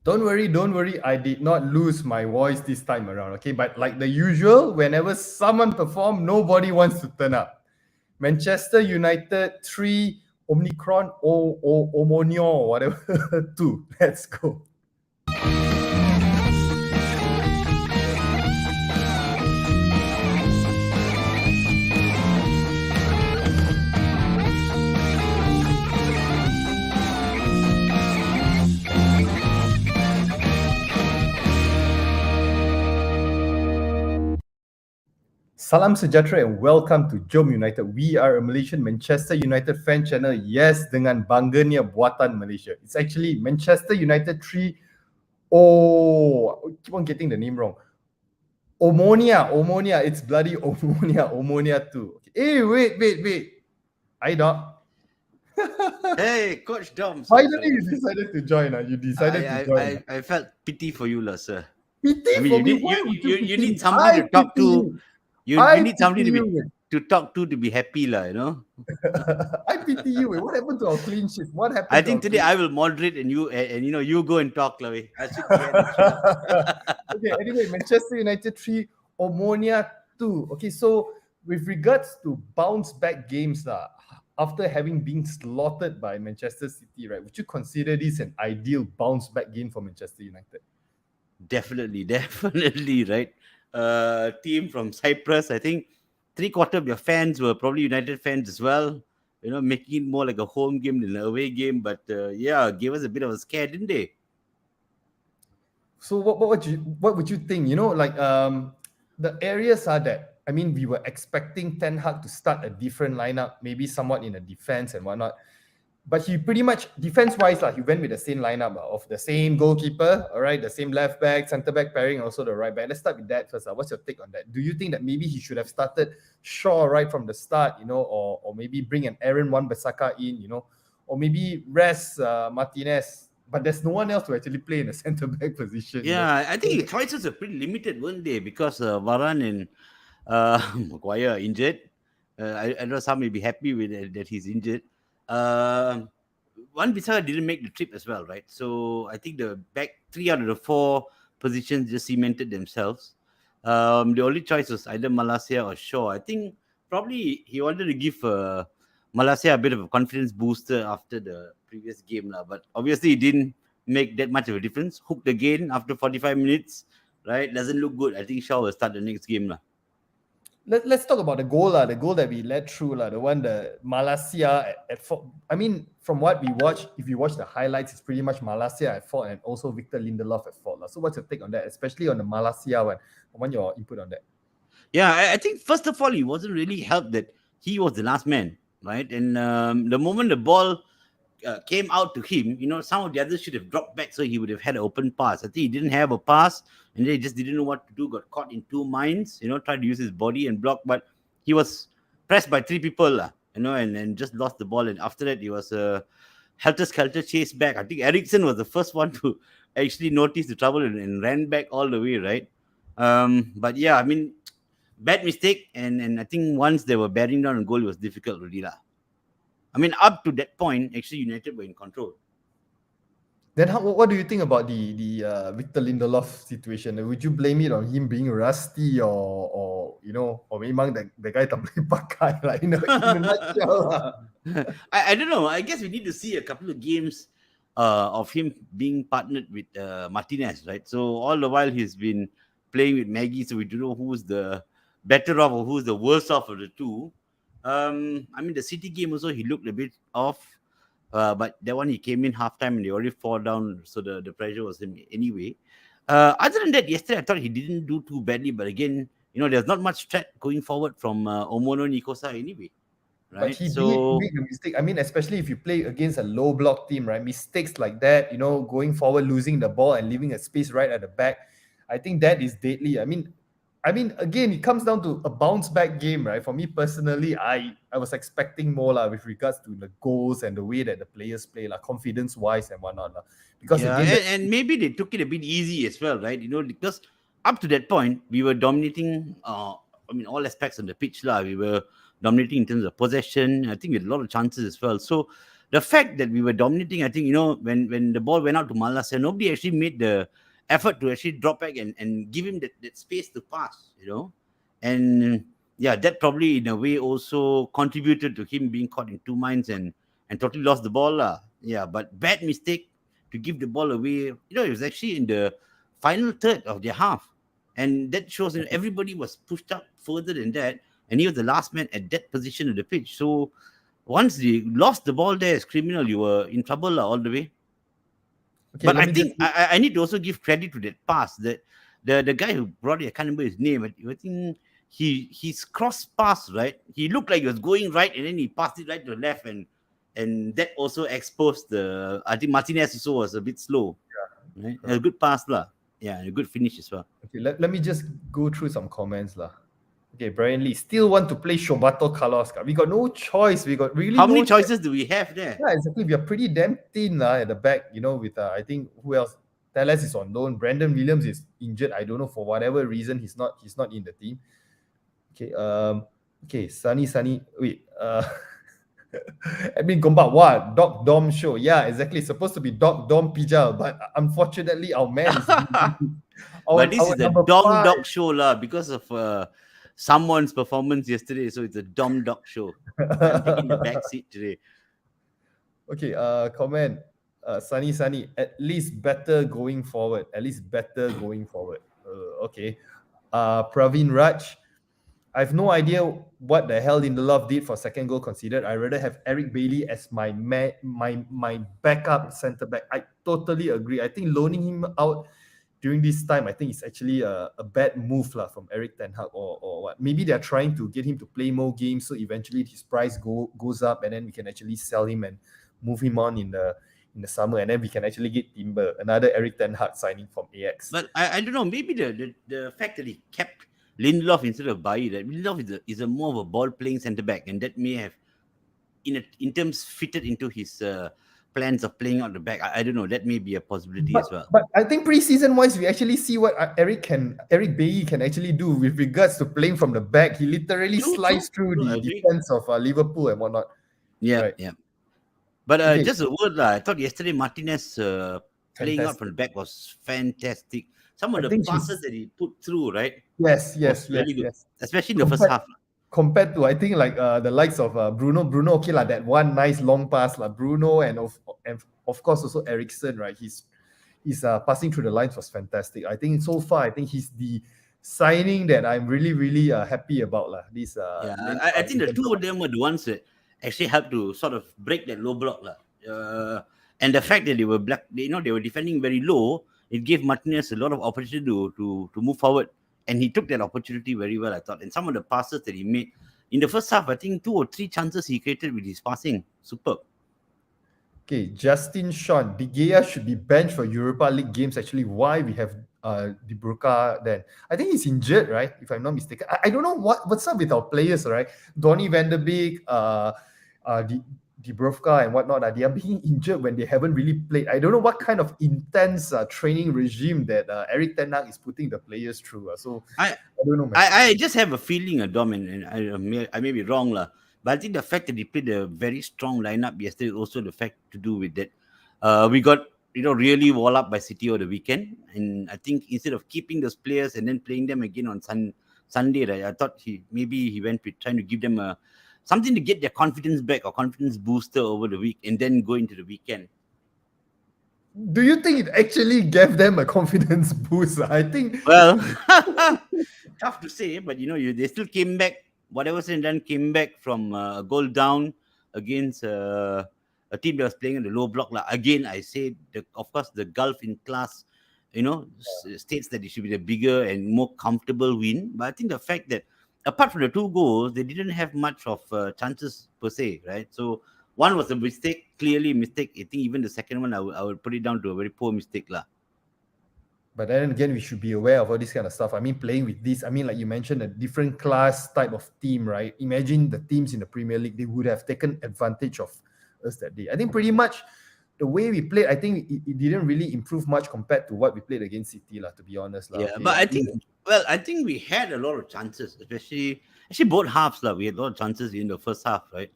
Don't worry. I did not lose my voice this time around, okay? But like the usual, whenever someone perform, nobody wants to turn up. Manchester United 3, Omicron, Omonia, or whatever, 2. Let's go. Salam sejahtera and welcome to JomUnited. We are a Malaysian Manchester United fan channel. Yes, dengan bangganya Buatan Malaysia. It's actually Manchester United 3. Oh, I keep on getting the name wrong. Omonia. It's bloody Omonia 2. Hey, wait. Hi, Doc. Hey, Coach Dom. Finally, you decided to join. You decided to join. I felt pity for you, sir. Pity I mean, for you me. need Why would you you pity need me? somebody to talk to. You need somebody You. to talk to be happy, you know. I pity you. What happened to our clean sheet? What I happened to our think today clean I will moderate and you go and talk, Lavi. I'll sit here and chill out. Okay, anyway, Manchester United 3, Omonia 2. Okay, so with regards to bounce back games, after having been slaughtered by Manchester City, right, would you consider this an ideal bounce back game for Manchester United? Definitely, right. Team from Cyprus. I think 3/4 of your fans were probably United fans as well. You know, making it more like a home game than an away game. But yeah, gave us a bit of a scare, didn't they? So what would you think? The areas are that, I mean, we were expecting Ten Hag to start a different lineup, maybe somewhat in a defense and whatnot. But he pretty much defense-wise, he went with the same lineup of the same goalkeeper, all right, the same left back, centre back pairing, also the right back. Let's start with that first. What's your take on that? Do you think that maybe he should have started Shaw right from the start, or maybe bring an Aaron Wan-Bissaka in, or maybe rest Martinez, but there's no one else to actually play in the centre back position. Yeah, I think the choices are pretty limited, weren't they? Because Varane and Maguire are injured. I know some may be happy with that he's injured. Uh, One Bissaka didn't make the trip as well, right? So I think the back 3 out of the 4 positions just cemented themselves. The only choice was either Malaysia or Shaw. I think probably he wanted to give Malaysia a bit of a confidence booster after the previous game, but obviously it didn't make that much of a difference. Hooked again after 45 minutes, right? Doesn't look good. I think Shaw will start the next game. Let's talk about the goal, the goal that we led through, the one the Malaysia at fault. I mean, from what we watch, if you watch the highlights, it's pretty much Malaysia at fault and also Victor Lindelof at fault. So what's your take on that, especially on the Malaysia one? I want your input on that. Yeah, I think first of all, he wasn't really helped that he was the last man, right? And the moment the ball came out to him, some of the others should have dropped back so he would have had an open pass. I think he didn't have a pass and they just didn't know what to do, got caught in 2 minds, tried to use his body and block, but he was pressed by 3 people, and just lost the ball. And after that, he was a helter-skelter chase back. I think Ericsson was the first one to actually notice the trouble and ran back all the way, right? But yeah, I mean, bad mistake, and I think once they were bearing down on goal, it was difficult already. I mean, up to that point, actually, United were in control. Then what do you think about the Victor Lindelof situation? Would you blame it on him being rusty or memang the guy tak boleh pakai, in a nutshell? I don't know. I guess we need to see a couple of games of him being partnered with Martinez, right? So all the while he's been playing with Maggie, so we don't know who's the better off or who's the worst off of the two. I mean, the City game also, he looked a bit off. But that one, he came in halftime and he already fall down, so the pressure was him anyway. Other than that, yesterday I thought he didn't do too badly, but again, there's not much threat going forward from Omono Nikosa anyway, right? But he did make the mistake. I mean, especially if you play against a low block team, right? Mistakes like that, going forward, losing the ball and leaving a space right at the back, I think that is deadly. I mean, again, it comes down to a bounce back game, right? For me personally, I was expecting more with regards to the goals and the way that the players play, confidence wise and whatnot. Because yeah, again, and maybe they took it a bit easy as well, right? Because up to that point, we were dominating. I mean, all aspects of the pitch, We were dominating in terms of possession. I think we had a lot of chances as well. So the fact that we were dominating, I think, when the ball went out to Malaysia, nobody actually made the effort to actually drop back and give him that space to pass, and yeah, that probably in a way also contributed to him being caught in two minds and totally lost the ball lah. Yeah, but bad mistake to give the ball away. It was actually in the final third of their half, and that shows everybody was pushed up further than that, and he was the last man at that position of the pitch. So once they lost the ball there as criminal, you were in trouble lah, all the way. Okay, But let I me think just I need to also give credit to that pass. That the guy who brought it, I can't remember his name. I think he's cross pass, right? He looked like he was going right, and then he passed it right to the left, and that also exposed the. I think Martinez also was a bit slow. Right? A good pass lah. Yeah, and a good finish as well. Okay, let me just go through some comments lah. Okay, Brian Lee still want to play Shobato Carlos. We got no choice. We got really How no many choices do we have there? Yeah, exactly. We are pretty damn thin at the back, with I think who else? Teles is on loan. Brandon Williams is injured. I don't know for whatever reason he's not in the team. Okay, Sunny. Wait, I mean Gombak, what? Doc Dom show. Yeah, exactly. It's supposed to be Doc Dom Pijal, but unfortunately our man is But this is a number Dom 5. Dog show lah because of someone's performance yesterday. So it's a Dom Dog show. I'm taking the back seat today. Okay, comment. Sunny, at least better going forward. Okay. Praveen Raj, I have no idea what the hell Lindelof did for second goal conceded. I rather have Eric Bailey as my backup centre back. I totally agree. I think loaning him out during this time, I think it's actually a bad move from Eric Ten Hag or what. Maybe they're trying to get him to play more games, so eventually his price goes up, and then we can actually sell him and move him on in the summer, and then we can actually get Timber, another Eric Ten Hag signing from AX. But I don't know, maybe the fact that he kept Lindelof instead of Bailly, that Lindelof is a more of a ball playing centre back, and that may have in terms fitted into his plans of playing out the back. I don't know, that may be a possibility as well. But I think preseason wise, we actually see what Eric Bailly can actually do with regards to playing from the back. He literally sliced through the defense of Liverpool and whatnot. Yeah, right. Yeah. But just a word, I thought yesterday Martinez playing out from the back was fantastic. Some of the passes that he put through, right? Yes, really good. Yes. Especially in the first half. Compared to, I think, like the likes of Bruno, okay, like that one nice long pass, like Bruno, and of course also Eriksen, right? He's passing through the lines was fantastic. I think so far, I think he's the signing that I'm really, really happy about. This, I think the two of them were the ones that actually helped to sort of break that low block. And the fact that they were they were defending very low, it gave Martinez a lot of opportunity to move forward. And he took that opportunity very well, I thought. And some of the passes that he made in the first half, I think 2 or 3 chances he created with his passing. Superb. Okay, Justin Sean, De Gea should be benched for Europa League games. Actually, why we have De Bruyne then? I think he's injured, right? If I'm not mistaken. I don't know what's up with our players, right? Donny van der Beek, De Bruyne and whatnot, they are being injured when they haven't really played. I don't know what kind of intense training regime that Eric Ten Hag is putting the players through. So I don't know, man. I just have a feeling, Dom, and I may be wrong, but I think the fact that he played a very strong lineup yesterday also the fact to do with that. We got really wall up by City over the weekend, and I think instead of keeping those players and then playing them again on Sunday, right, I thought he went with trying to give them something to get their confidence back or confidence booster over the week and then go into the weekend. Do you think it actually gave them a confidence boost? I think. Well, tough to say, but they still came back. Whatever said and done, came back from a goal down against a team that was playing in the low block. Again, I say, of course, the gulf in class, states that it should be the bigger and more comfortable win. But I think the fact that apart from the 2 goals, they didn't have much of chances per se, right? So one was a mistake, clearly a mistake. I think even the second one, I would put it down to a very poor mistake. But then again, we should be aware of all this kind of stuff. I mean, playing with this, like you mentioned, a different class type of team, right? Imagine the teams in the Premier League, they would have taken advantage of us that day. I think pretty much the way we played, I think it didn't really improve much compared to what we played against City, to be honest. Yeah, okay. But I think we had a lot of chances, especially both halves. We had a lot of chances in the first half, right?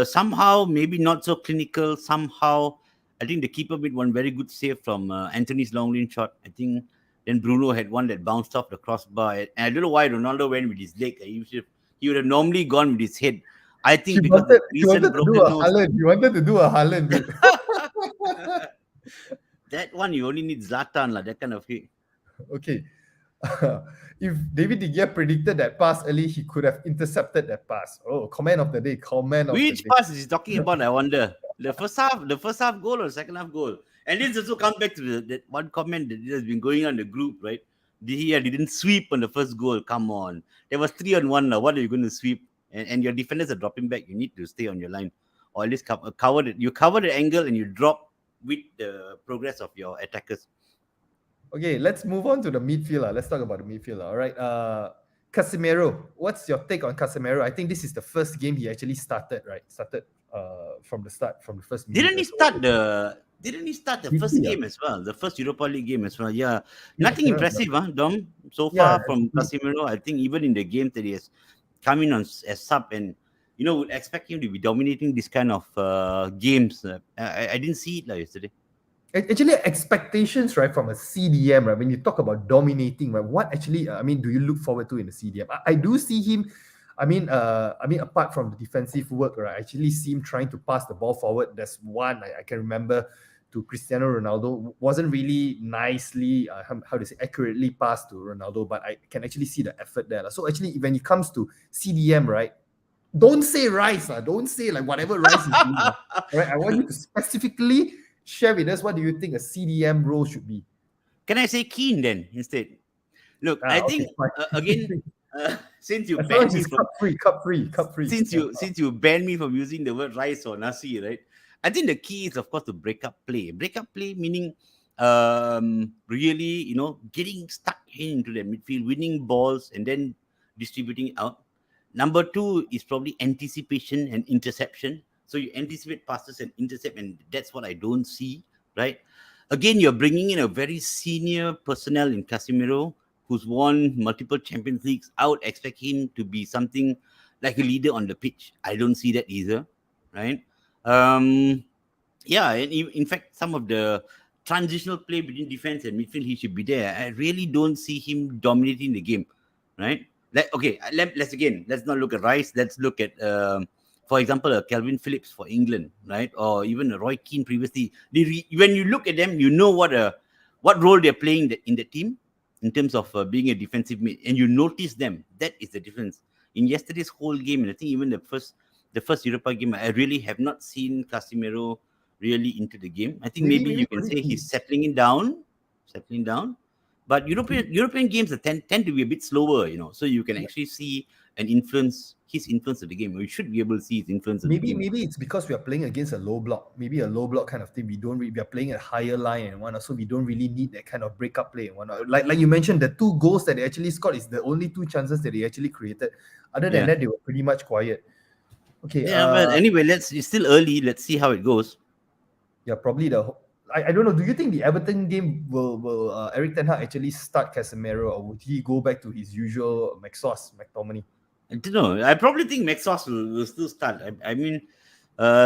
Somehow, maybe not so clinical. Somehow, I think the keeper made one very good save from Anthony's long range shot. I think then Bruno had one that bounced off the crossbar. And I don't know why Ronaldo went with his leg. He would have normally gone with his head. I think because the He recent wanted to do broken a nose, Haaland. He wanted to do a Haaland, dude. that one you only need Zlatan, like, that kind of hit. Okay. If David De Gea predicted that pass early, he could have intercepted that pass. Oh, comment of the day. Comment of the Which day. pass is he talking about? I wonder. The first half goal or second half goal? And this also comes back to that one comment that has been going on in the group, right? He didn't sweep on the first goal. Come on, there was 3-on-1 now. What are you going to sweep? And your defenders are dropping back. You need to stay on your line, or at least cover it. You cover the angle and you drop with the progress of your attackers. Okay, let's move on to the midfield. Let's talk about the midfield. All right. Casemiro. What's your take on Casemiro? I think this is the first game he actually started, right? Started from the start, from the first minute. Didn't he start the? Didn't he start the Did first he, game as well? The first Europa League game as well. Yeah, Yeah, I nothing cannot impressive, remember. Dom. So Yeah, far from Casemiro, I think even in the games that he has come in on as sub, and would expect him to be dominating this kind of games. I didn't see it yesterday. actually expectations, right, from a CDM, right? When you talk about dominating, right, what actually, do you look forward to in the CDM? I do see him. Apart from the defensive work, right, I actually see him trying to pass the ball forward. There's one I can remember to Cristiano Ronaldo, wasn't really nicely, how to say, accurately passed to Ronaldo, but I can actually see the effort there. So actually, when it comes to CDM, right, don't say Rice, don't say like whatever Rice is doing. All right, I want you to specifically share with us, what do you think a CDM role should be? Can I say Keane then instead? Look, I Okay, think fine. again, since you As long banned as me it's from cup free. Yeah. since you banned me from using the word rice or nasi, right? I think the key is, of course, to break up play. Break up play meaning really, getting stuck into the midfield, winning balls, and then distributing out. Number two is probably anticipation and interception. So you anticipate passes and intercept, and that's what I don't see, right? Again, you're bringing in a very senior personnel in Casemiro, who's won multiple Champions Leagues. I would expect him to be something like a leader on the pitch. I don't see that either, right? Um, yeah, and in fact, some of the transitional play between defense and midfield, he should be there. I really don't see him dominating the game, right? Let's not look at Rice. Let's look at, for example, Calvin Phillips for England, right? Or even Roy Keane previously. When you look at them, you know what role they're playing in the team in terms of being a defensive mid, and you notice them. That is the difference. In yesterday's whole game, and I think even the first Europa game, I really have not seen Casemiro really into the game. I think maybe you Maybe can only say he's settling down. But European games tend to be a bit slower, so you can actually see his influence of the game. You should be able to see his influence of the game. maybe it's because we are playing against a low block, maybe a low block kind of thing. We are playing a higher line and whatnot, so we don't really need that kind of breakup play and whatnot. Like you mentioned, the two goals that they actually scored is the only two chances that they actually created. Other than Yeah. that, they were pretty much quiet. Okay. Yeah, but anyway, it's still early. Let's see how it goes. Yeah, probably I don't know. Do you think the Everton game will Eric Ten Hag actually start Casemiro, or would he go back to his usual McTominay? I don't know. I probably think Maxos will still start. I mean,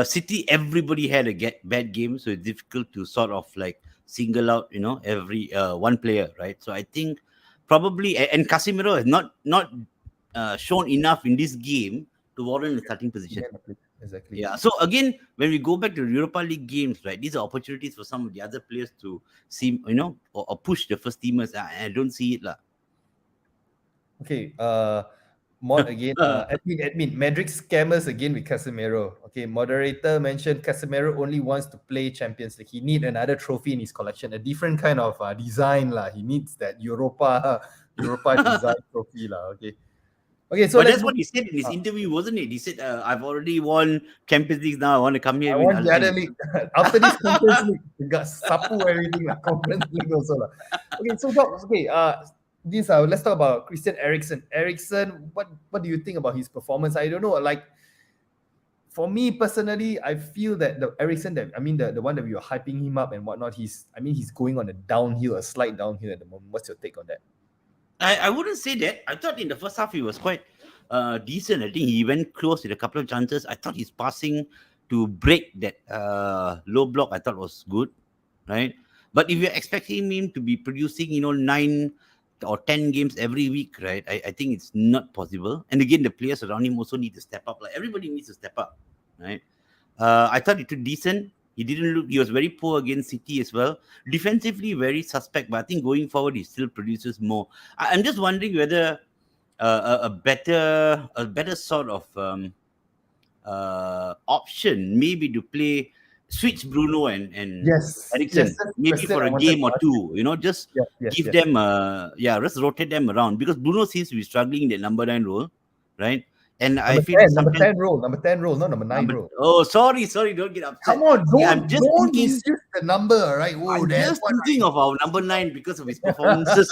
City, everybody had a bad game, so it's difficult to sort of like single out, every one player, right? So I think probably, and Casemiro has not shown enough in this game to warrant the starting position. Exactly. Yeah. So again, when we go back to the Europa League games, right, these are opportunities for some of the other players to see, or push the first teamers. I don't see it, lah. Okay. Mod again. Admin. Madrid scammers again with Casemiro. Okay. Moderator mentioned Casemiro only wants to play Champions League. He need another trophy in his collection, a different kind of design lah. He needs that Europa design trophy lah. Okay. Okay, so But let's that's what he said in his interview, wasn't it? He said, "I've already won Champions League. Now I want to come here I and win want other the other things." league. After this Conference League, we got Sapu everything like Conference League also lah. Okay, so Doc, let's talk about Christian Eriksen. Eriksen, what do you think about his performance? I don't know. Like for me personally, I feel that the Eriksen the one that we were hyping him up and whatnot, he's going on a slight downhill at the moment. What's your take on that? I wouldn't say that. I thought in the first half he was quite decent. I think he went close with a couple of chances. I thought his passing to break that low block, I thought was good, right? But if you're expecting him to be producing, 9 or 10 games every week, right? I think it's not possible. And again, the players around him also need to step up. Like everybody needs to step up, right? I thought it was decent. He didn't look. He was very poor against City as well. Defensively, very suspect. But I think going forward, he still produces more. I'm just wondering whether a better sort of option maybe to play switch Bruno and Yes, Ericsson that's the maybe question for I a wanted game to or ask you. two. Just give Yes. them just rotate them around because Bruno seems to be struggling in that number 9 role, right? And I Number feel 10, number sometimes 10 role, number 10 role, not number 9 number. role. Oh, sorry, don't get Come upset. on, See, I'm just don't thinking. misuse the number, right? Oh, I'm that just one. thinking of our number 9 because of his performances.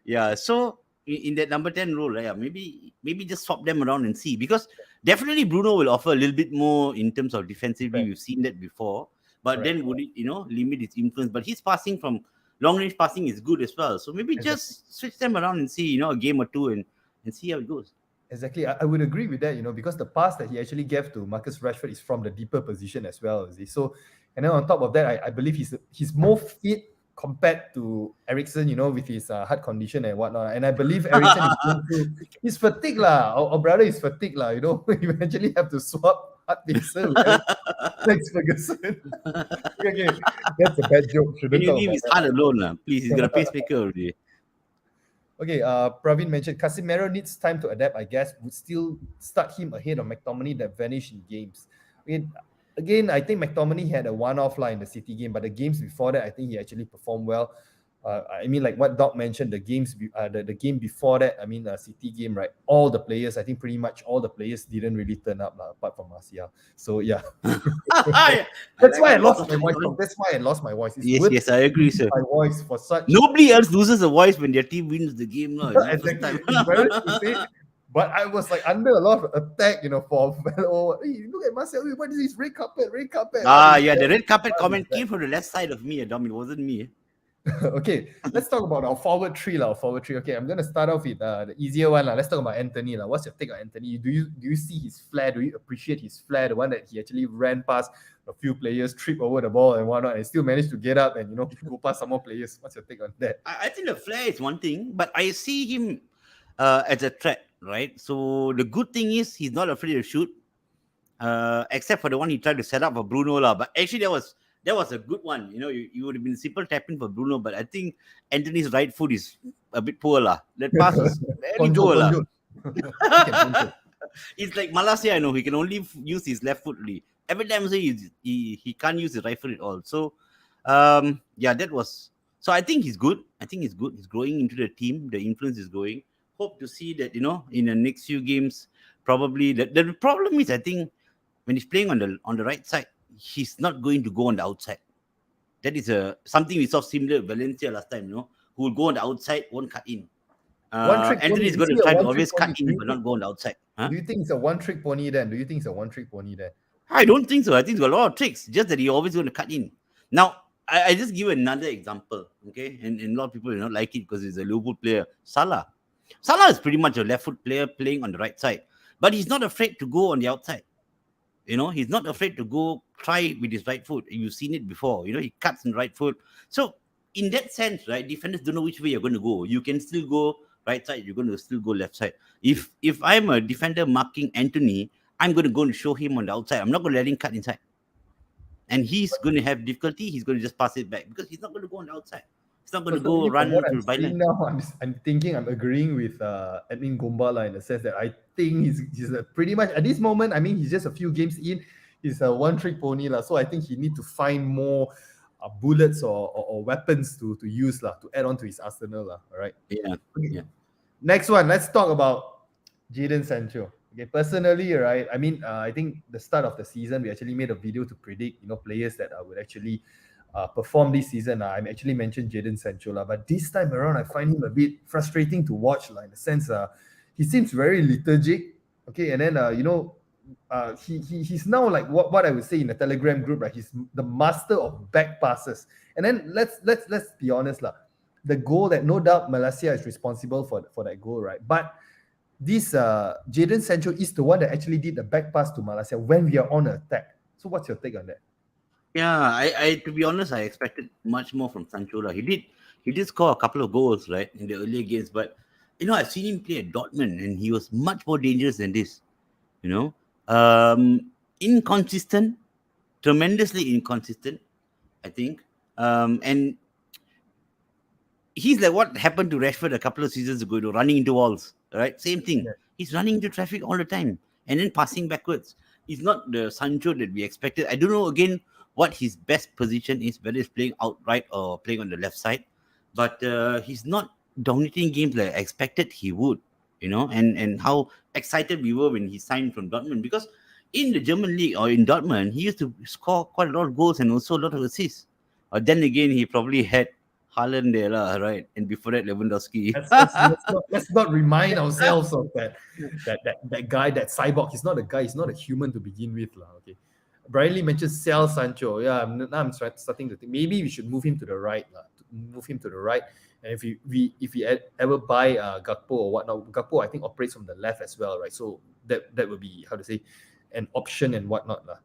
Yeah, so in that number 10 role, right, maybe just swap them around and see because definitely Bruno will offer a little bit more in terms of defensively. Right. We've seen that before, but Correct. then would it limit its influence? But his passing from long range passing is good as well. So maybe Exactly. just switch them around and see a game or two and see how it goes. Exactly. I would agree with that, because the pass that he actually gave to Marcus Rashford is from the deeper position as well. You see. So, and then on top of that, I believe he's more fit compared to Ericsson, with his heart condition and whatnot. And I believe Ericsson is going through his fatigue lah. Our brother is fatigue lah. You eventually have to swap heart mixer with Alex Ferguson. Okay, that's a bad joke. Can Shouldn't you talk leave about his that. heart alone, lah? Please, he's got a pacemaker already. Okay, Praveen mentioned Casemiro needs time to adapt, I guess. Would still start him ahead of McTominay that vanished in games. I mean, again, I think McTominay had a one-off line in the City game, but the games before that, I think he actually performed well. I mean, like what Doc mentioned, the game before that, I mean, City game, right? All the players, I think pretty much all the players didn't really turn up, apart from Martial. So yeah, that's why I lost my voice. That's why I lost my voice. It's Yes, I agree, sir. my voice for such. Nobody else loses a voice when their team wins the game, no. Exactly. Embarrassed to say, but I was like under a lot of attack, for fellow. Hey, look at Marcel. What is this red carpet? The red carpet comment came from the left side of me, Dom. It wasn't me. Okay, let's talk about our forward three. Okay, I'm gonna start off with the easier one. Let's talk about Anthony. What's your take on Anthony? Do you see his flair? Do you appreciate his flair? The one that he actually ran past a few players, trip over the ball and whatnot, and still managed to get up and go past some more players. What's your take on that? I think the flair is one thing, but I see him as a threat, right? So the good thing is he's not afraid to shoot, except for the one he tried to set up for Bruno lah. But actually that was a good one. You would have been simple tapping for Bruno, but I think Anthony's right foot is a bit poor lah. That pass is very poor lah. It's like Malaysia, he can only use his left foot really. Every time he can't use his right foot at all. So that was. So I think he's good. He's growing into the team. The influence is growing. Hope to see that in the next few games. Probably the problem is I think when he's playing on the right side, he's not going to go on the outside. That is something we saw similar with Valencia last time. Who will go on the outside, won't cut in. Anthony is going to try to always cut in, but not go on the outside. Huh? Do you think it's a one-trick pony then? I don't think so. I think there's a lot of tricks, just that he's always going to cut in. Now, I just give another example, okay? And a lot of people not like it because he's a Liverpool player. Salah is pretty much a left foot player playing on the right side, but he's not afraid to go on the outside. He's not afraid to go try with his right foot. You've seen it before. He cuts on the right foot. So in that sense, right, defenders don't know which way you're going to go. You can still go right side. You're going to still go left side. If I'm a defender marking Anthony, I'm going to go and show him on the outside. I'm not going to let him cut inside. And he's going to have difficulty. He's going to just pass it back because he's not going to go on the outside. He's not going to go run to the byline. Now, I'm agreeing with Edwin Gombala in the sense that I think he's pretty much at this moment. I mean, he's just a few games in. He's a one-trick pony lah. So I think he need to find more bullets or weapons to use lah, to add on to his arsenal lah. All right. Yeah. Okay. Yeah. Next one. Let's talk about Jadon Sancho. Okay, personally, right? I mean, I think the start of the season we actually made a video to predict, players that would actually perform this season. I actually mentioned Jadon Sancho, but this time around, I find him a bit frustrating to watch, in the sense he seems very lethargic. Okay, and then he's now like what I would say in the Telegram group, right? He's the master of back passes. And then let's be honest, the goal that no doubt Malaysia is responsible for that goal, right? But this Jadon Sancho is the one that actually did the back pass to Malaysia when we are on attack. So what's your take on that? Yeah, I to be honest, I expected much more from Sancho. He did score a couple of goals, right, in the earlier games, but I've seen him play at Dortmund, and he was much more dangerous than this. You know, inconsistent, tremendously inconsistent, I think. And he's like what happened to Rashford a couple of seasons ago, running into walls, right? Same thing. Yeah. He's running into traffic all the time and then passing backwards. He's not the Sancho that we expected. I don't know again what his best position is, whether he's playing outright or playing on the left side, but he's not dominating games like I expected he would. And how excited we were when he signed from Dortmund, because in the German league or in Dortmund, he used to score quite a lot of goals and also a lot of assists. Then again, he probably had Haaland there, right? And before that, Lewandowski. Let's not remind ourselves of that guy, that cyborg. He's not a guy. He's not a human to begin with, lah. Okay. Brian Lee mentioned sell Sancho. Yeah, now I'm starting to think maybe we should move him to the right, lah. Move him to the right. And if we ever buy Gakpo or whatnot, Gakpo I think operates from the left as well, right? So that would be, how to say, an option and whatnot, lah.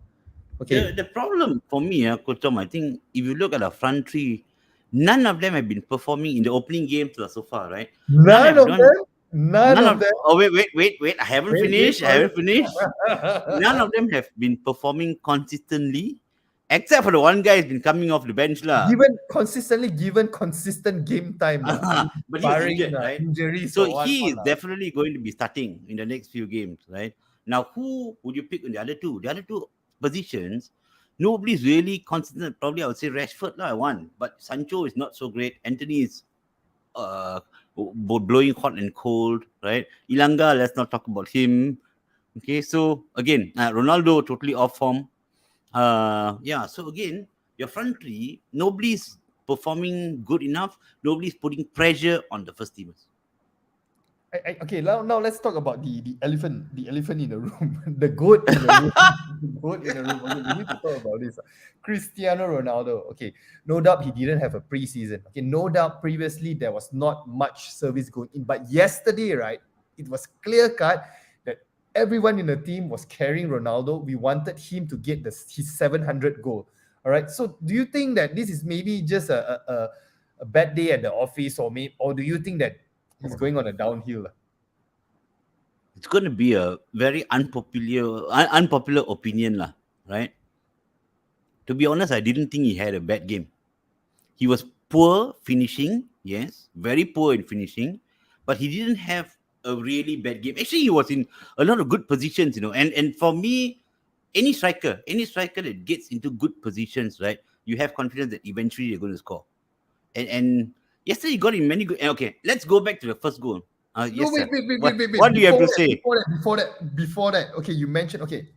Okay. The problem for me, Coach Tom, I think if you look at the front three, none of them have been performing in the opening games so far, right? None of them. Oh, wait. I haven't finished. None of them have been performing consistently, except for the one guy who's been coming off the bench, Given consistent game time, but he's injured, right? Injuries. So he is definitely going to be starting in the next few games, right? Now, who would you pick on the other two? The other two positions, nobody's really consistent. Probably I would say Rashford, one, but Sancho is not so great. Anthony is blowing hot and cold, right? Ilanga, let's not talk about him. Okay, so again, Ronaldo totally off form. So again, your front three, nobody's performing good enough. Nobody's putting pressure on the first teamers. Okay, now let's talk about the elephant in the room, the goat in the room. The goat in the room. Okay, we need to talk about this. Cristiano Ronaldo. Okay, no doubt he didn't have a preseason. Okay, no doubt previously there was not much service going in, but yesterday, right, it was clear cut that everyone in the team was carrying Ronaldo. We wanted him to get his 700 goal. All right. So do you think that this is maybe just a bad day at the office, or do you think that he's going on a downhill? It's going to be a very unpopular opinion, right? To be honest, I didn't think he had a bad game. He was poor finishing, yes, very poor in finishing, but he didn't have a really bad game. Actually, he was in a lot of good positions, and for me, any striker that gets into good positions, right, you have confidence that eventually they're going to score. And yesterday he got in many good. Okay, let's go back to the first goal. Wait. What do you have to say? Before that, okay, you mentioned, okay,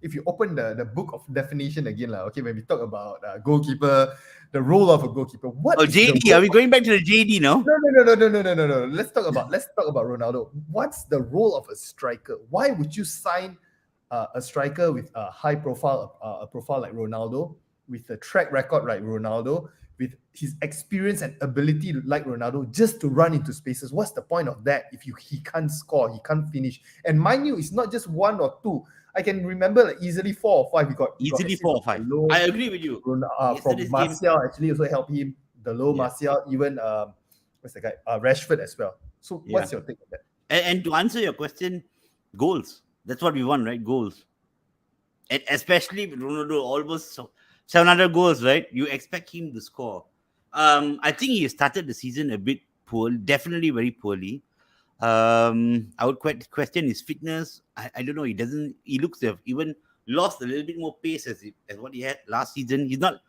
if you open the book of definition again, okay, when we talk about goalkeeper, the role of a goalkeeper, what is JD? Are we going back to the JD now? No. Let's talk about Ronaldo. What's the role of a striker? Why would you sign a striker with a high profile, a profile like Ronaldo, with a track record like Ronaldo, with his experience and ability like Ronaldo, just to run into spaces? What's the point of that if he can't score, he can't finish? And mind you, it's not just one or two. I can remember easily 4 or 5. He got easily 4 or 5. I agree with you. From Martial actually also helped him. Martial, even what's the guy? Rashford as well. So what's your take on that? And to answer your question, goals. That's what we want, right? Goals. And especially with Ronaldo, almost 700 goals, right? You expect him to score. I think he started the season a bit poor, definitely very poorly. I would question his fitness. I don't know. He looks to have even lost a little bit more pace as what he had last season. He's not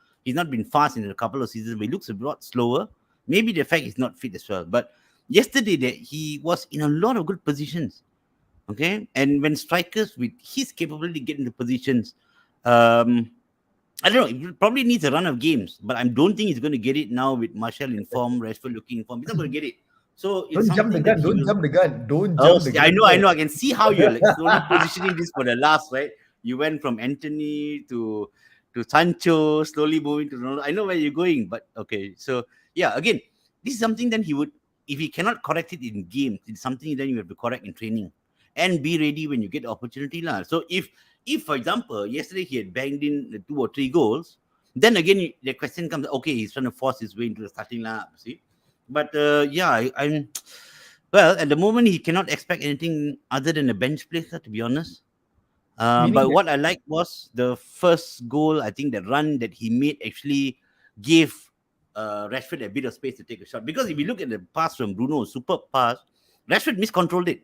been fast in a couple of seasons, but he looks a lot slower. Maybe the fact he's not fit as well. But yesterday he was in a lot of good positions. Okay, and when strikers with his capability get into positions, I don't know. He probably needs a run of games, but I don't think he's going to get it now with Martial in form, Rashford looking in form. He's not going to get it. So don't jump the gun. I know. I can see how you're slowly positioning this for the last, right? You went from Anthony to Sancho, slowly moving to Ronaldo. I know where you're going, but okay. So yeah, again, this is something then he would, if he cannot correct it in games, it's something then you have to correct in training and be ready when you get the opportunity lah. So if for example yesterday he had banged in the 2 or 3 goals, then again the question comes, okay, he's trying to force his way into the starting lineup, see. But I'm well, at the moment he cannot expect anything other than a bench place, to be honest. Meaning But that, what I like was the first goal. I think the run that he made actually gave Rashford a bit of space to take a shot. Because if you look at the pass from Bruno, superb pass, Rashford miscontrolled it.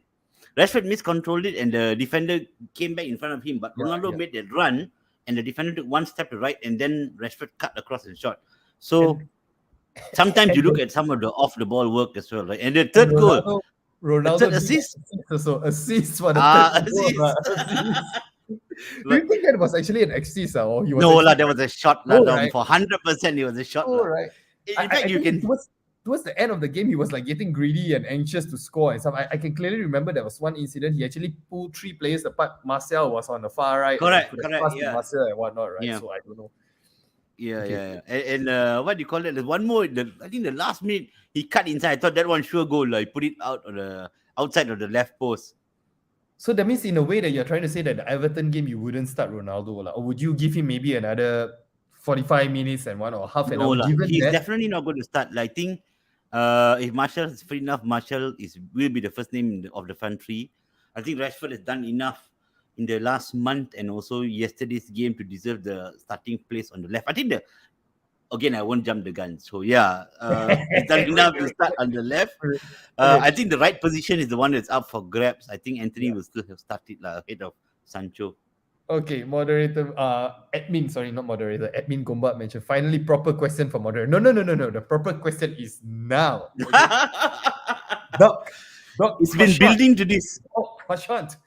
And the defender came back in front of him. But Ronaldo made that run, and the defender took one step to right, and then Rashford cut across and shot. So sometimes you look at some of the off the ball work as well, right? And the third goal, Ronaldo the third assist. Assist for the third goal. Assist. Do you think that was actually an assist, or he was? No, actually... there was a shot. right. For 100%, it was a shot. Right. In fact, you can. Towards the end of the game, he was like getting greedy and anxious to score and stuff. I can clearly remember there was one incident. He actually pulled 3 players apart. Martial was on the far right. Correct. Yeah. Martial and whatnot, right? Yeah. So I don't know. Yeah. And what do you call it? There's one more. I think the last minute he cut inside. I thought that one sure goal. He put it out on the outside of the left post. So that means in a way that you're trying to say that the Everton game you wouldn't start Ronaldo, or would you give him maybe another 45 minutes and one or half an hour? He's definitely not going to start. I think if Martial is free enough, Martial will be the first name of the front three. I think Rashford has done enough in the last month and also yesterday's game to deserve the starting place on the left. I think again, I won't jump the gun. So he's done enough to start on the left. I think the right position is the one that's up for grabs. I think Anthony will still have started ahead of Sancho. Okay, moderator, admin Gombat mentioned, finally proper question for moderator. No. The proper question is now. Doc, it's been building to this. Prashant,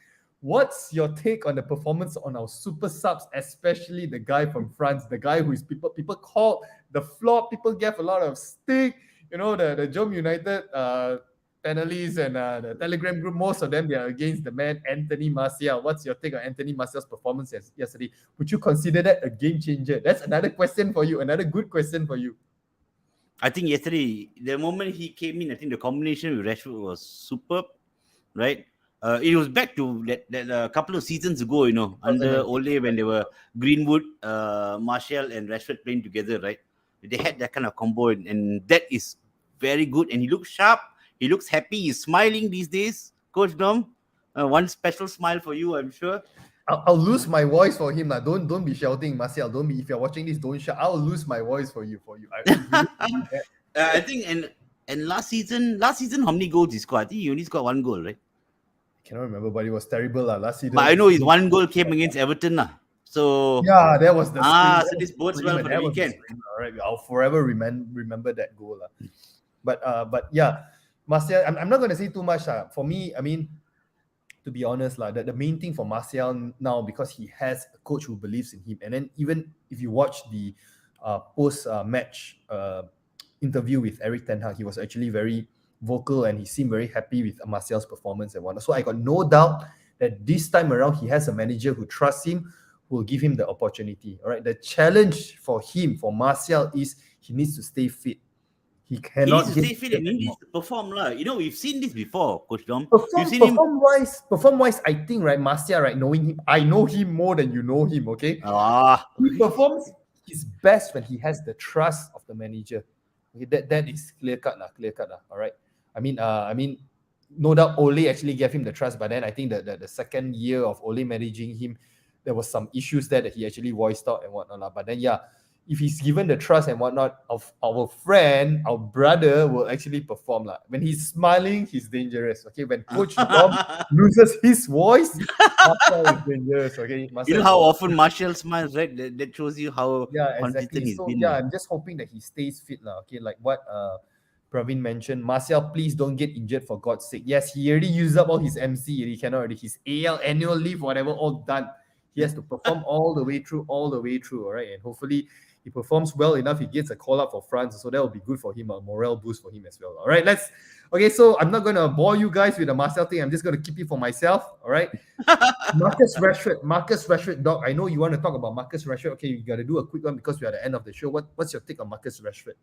what's your take on the performance on our super subs, especially the guy from France, the guy who is people called the flop, people gave a lot of stick, the JomUnited panelists and the Telegram group, most of them, they are against the man Anthony Martial. What's your take on Anthony Martial's performance yesterday? Would you consider that a game changer? That's another question for you, another good question for you. I think yesterday, the moment he came in, I think the combination with Rashford was superb, right? It was back to that couple of seasons ago, under Ole, when they were Greenwood, Martial and Rashford playing together, right? They had that kind of combo, and that is very good. And he looks sharp. He looks happy. He's smiling these days, Coach Dom. One special smile for you, I'm sure. I'll lose my voice for him. Don't be shouting, Martial. Don't be. If you're watching this, don't shout. I'll lose my voice for you. I think and last season, how many goals he scored? I think he only scored 1 goal, right? I cannot remember, but it was terrible last season. But I know his 1 goal came against Everton. So yeah, that was the so this bodes well for the weekend. All right, I'll forever remember that goal. But yeah, Martial, I'm not going to say too much. For me, I mean, to be honest, the main thing for Martial now, because he has a coach who believes in him. And then even if you watch the post-match interview with Erik ten Hag, he was actually very vocal and he seemed very happy with Martial's performance and whatnot. So I got no doubt that this time around, he has a manager who trusts him, who will give him the opportunity. All right. The challenge for him, for Martial, is he needs to stay fit. He cannot stay fit and he needs to perform. We've seen this before, Coach Dom. Perform-wise, I think, right, Martial, right, knowing him, I know him more than you know him, okay? He performs his best when he has the trust of the manager. Okay, that is clear-cut, all right? I mean, no doubt Ole actually gave him the trust, but then I think that the second year of Ole managing him, there was some issues there that he actually voiced out and whatnot. But then, yeah, if he's given the trust and whatnot of our friend, our brother will actually perform. When he's smiling, he's dangerous. Okay, when Coach Dom loses his voice, Martial is dangerous. Okay, you know how often Martial smiles, right? That shows you how consistent he's been. Yeah, I'm just hoping that he stays fit. Okay, like what Praveen mentioned, Martial, please don't get injured for God's sake. Yes, he already used up all his MC. He cannot already. His AL, annual leave, whatever, all done. He has to perform all the way through. All right, and hopefully he performs well enough, he gets a call up for France, so that will be good for him, a morale boost for him as well. All right, so I'm not going to bore you guys with the Martial thing. I'm just going to keep it for myself. All right. Marcus Rashford, Doc, I know you want to talk about Marcus Rashford. Okay, you got to do a quick one because we're at the end of the show. What's your take on Marcus Rashford?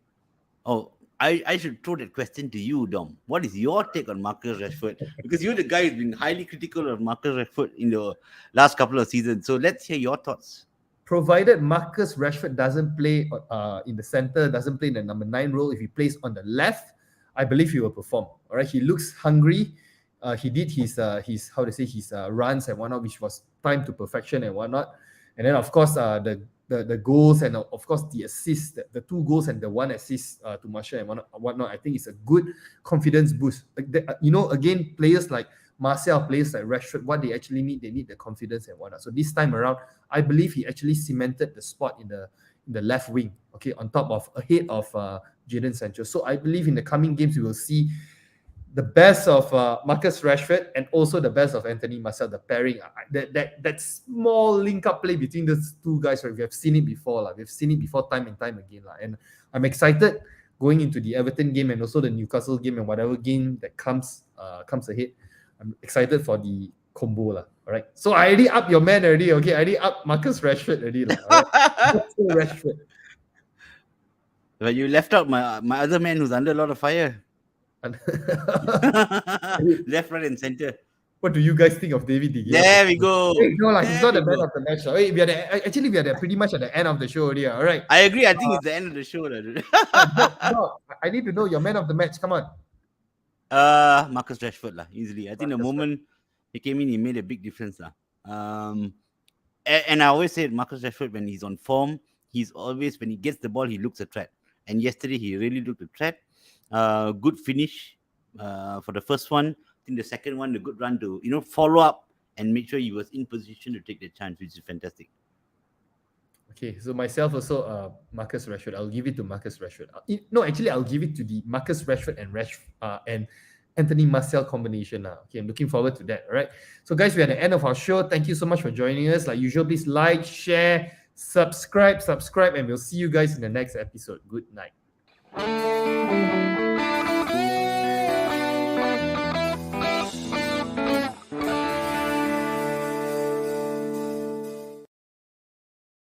Oh, I should throw that question to you, Dom. What is your take on Marcus Rashford? Because you're the guy who's been highly critical of Marcus Rashford in the last couple of seasons. So let's hear your thoughts. Provided Marcus Rashford doesn't play in the center, doesn't play in the number 9 role, if he plays on the left, I believe he will perform. All right, he looks hungry. He did his how to say his runs and whatnot, which was timed to perfection and whatnot. And then of course the goals and of course the assists, the 2 goals and the 1 assist to Martial and whatnot. I think it's a good confidence boost. Again, players like Martial, players like Rashford, what they actually need, they need the confidence and whatnot. So this time around, I believe he actually cemented the spot in the left wing, okay, on top of ahead of Jadon Sancho. So I believe in the coming games we will see the best of Marcus Rashford and also the best of Anthony Martial, the pairing. That small link-up play between those 2 guys, right? We have seen it before. We've seen it before time and time again. And I'm excited going into the Everton game and also the Newcastle game and whatever game that comes ahead. I'm excited for the combo. All right. So I already up your man already. Okay. I already up Marcus Rashford already. All right. Rashford. But you left out my other man who's under a lot of fire. Left, right, and center. What do you guys think of David De Gea? There we go. Hey, no, he's not the man of the match. Hey, we are pretty much at the end of the show already. All right. I agree. I think it's the end of the show. No, I need to know your man of the match. Come on. Marcus Rashford easily. I think the moment he came in, he made a big difference and I always say Marcus Rashford, when he's on form, he's always, when he gets the ball, he looks a threat. And yesterday he really looked a threat. Good finish for the first one. I think the second one, the good run to follow up and make sure he was in position to take the chance, which is fantastic. Okay, so myself also Marcus Rashford. I'll give it to Marcus Rashford. Actually, I'll give it to the Marcus Rashford and Anthony Martial combination. Okay, I'm looking forward to that. All right. So guys, we're at the end of our show. Thank you so much for joining us. Like usual, please like, share, subscribe, and we'll see you guys in the next episode. Good night.